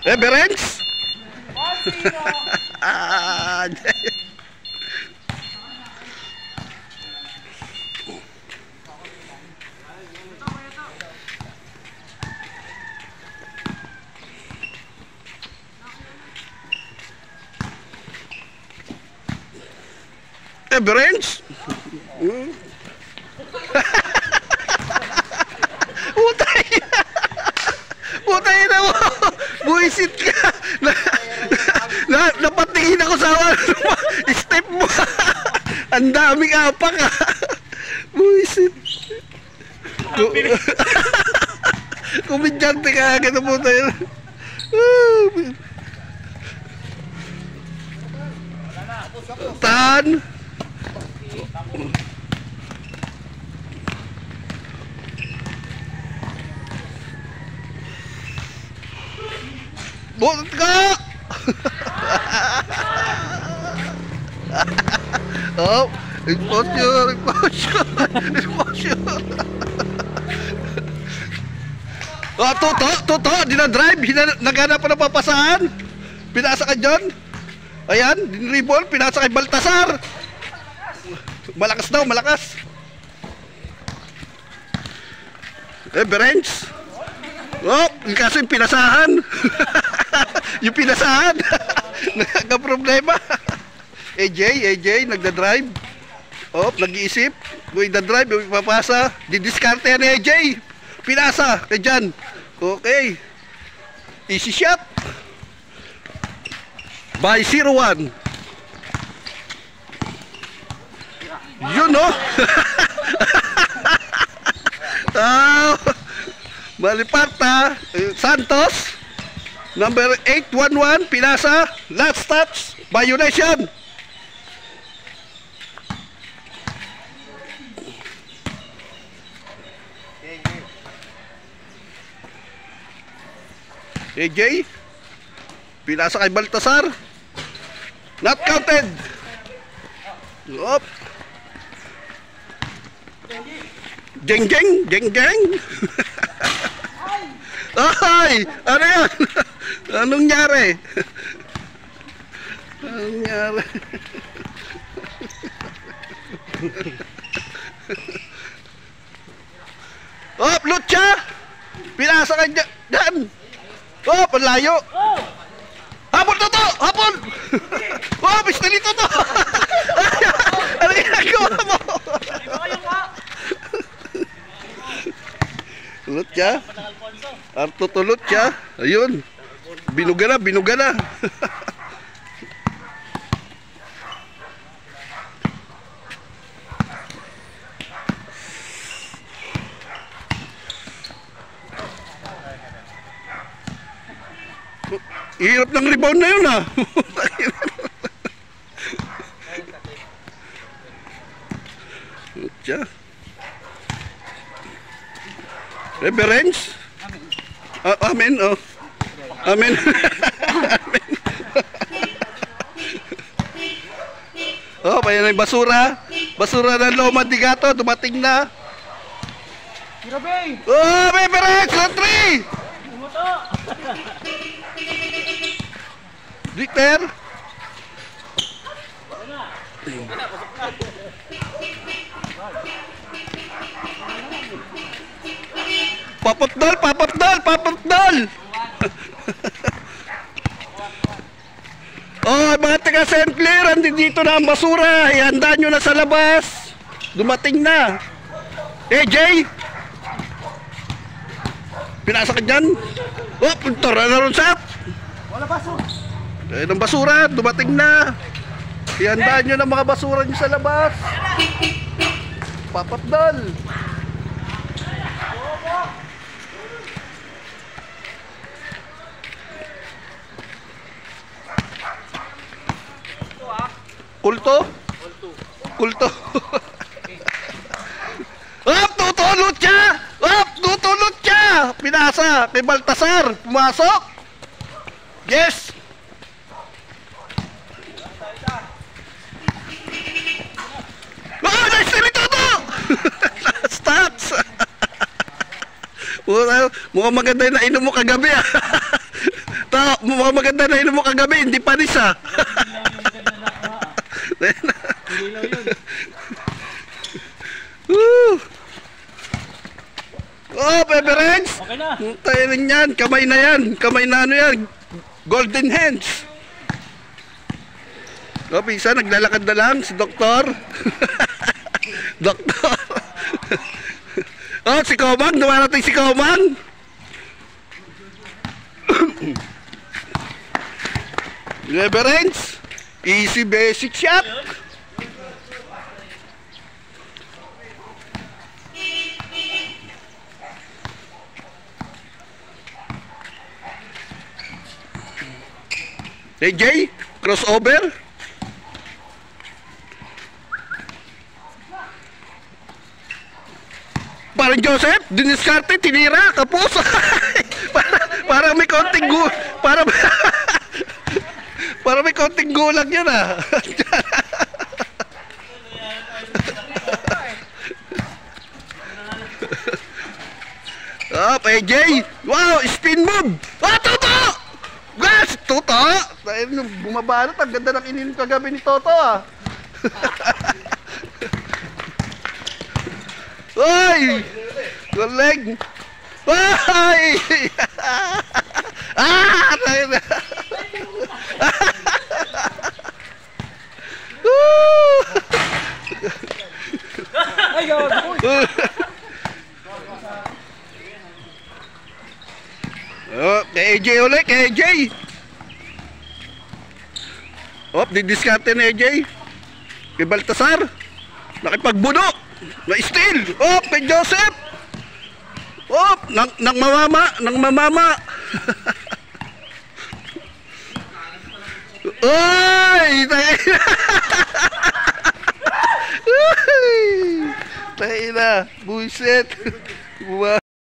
Berenz? Berenz? Putay na mo! Buisit ka! Napatingin ako sa step mo! Ang daming apak ka! Buisit! Kumidyante ka agad na putay na! Tan! Buot ka! Oh, exposure. Oh, toto, dinadrive, naghanap pa ng papasahan. Pinasa ka dyan. Ayan, dinribol, pinasa kay Baltasar. Malakas daw, malakas. Berenz. Oh, kaso yung pinasahan. Yung pinasahan. Nagka-problema. AJ, nagda-drive. Oh, nag-iisip. Kung i-drive, yung ipapasa. Didiskarte yan AJ. Pinasa, kay Jan. Okay. Easy shot. By 0-1. Yun, no? Maliparta, Santos, number 811, pinasa, last touch, violation. AJ, pinasa kay Baltasar, not counted. Op. Jeng. Ay! Ano yan? Anong nangyari? Oh, Lucha! Pinasa ka dyan! Oh, panlayo! Hapon to! Hapon! Oh, pistolito to! Ano ginagawa mo? Lucha? Arto to Lucha. Ayun. Binuga na. Hirap ng rebound na yun, ha. Lucha. Berenz? Amen, oh. Amen. Amen. Oh, payan na yung basura. Basura ng Loma de Gato, dumating na. Oh, may Berenz! Lotri! Victor? Papapdal! Oh, mga taga St. Clair, dito na ang basura. Ihanda nyo na sa labas. Dumating na. AJ? Pinasa ka dyan? Oh, puntora na ron sa. Wala basura. Eh, ng basura, dumating na. Ihanda nyo na mga basura nyo sa labas. Papapdal. Kulto? Tutulot siya! Pinasa kay Baltasar. Pumasok. Yes. Oh, nice nito to! Stats! Mukhang maganda yung nainom mo kagabi, ah. Mga maganda na inom mo kagabi, hindi panis ha. Ilaw yun. Oh, Peperens! Okay na. Tayo rin yan, kamay na yan. Kamay na ano yan. Golden hands. Oh, pisa, naglalakad na lang si Doktor. Doktor. Oh, si Komang, dumarating si Komang. Reverence, easy basic shot. AJ, crossover. Parang Joseph, diniskarte, tinira, kapos. Para may konting para may konting gulang yan ah. Up, AJ. Wow, spin move. Ah, Toto! Gas, Toto. Dahil bumabalot, ang ganda ng ininom kagabi ni Toto ah. Ay! Galing! Ay! Ah! Ay, gawa. Oh, kay AJ ulit, kay AJ. Oh, didiskarte ni AJ. Kay Baltasar. Nakipagbuno. Na-steal! Oh, kay Joseph! Oh, nang mamama! Oy! Tayo na! Buisit!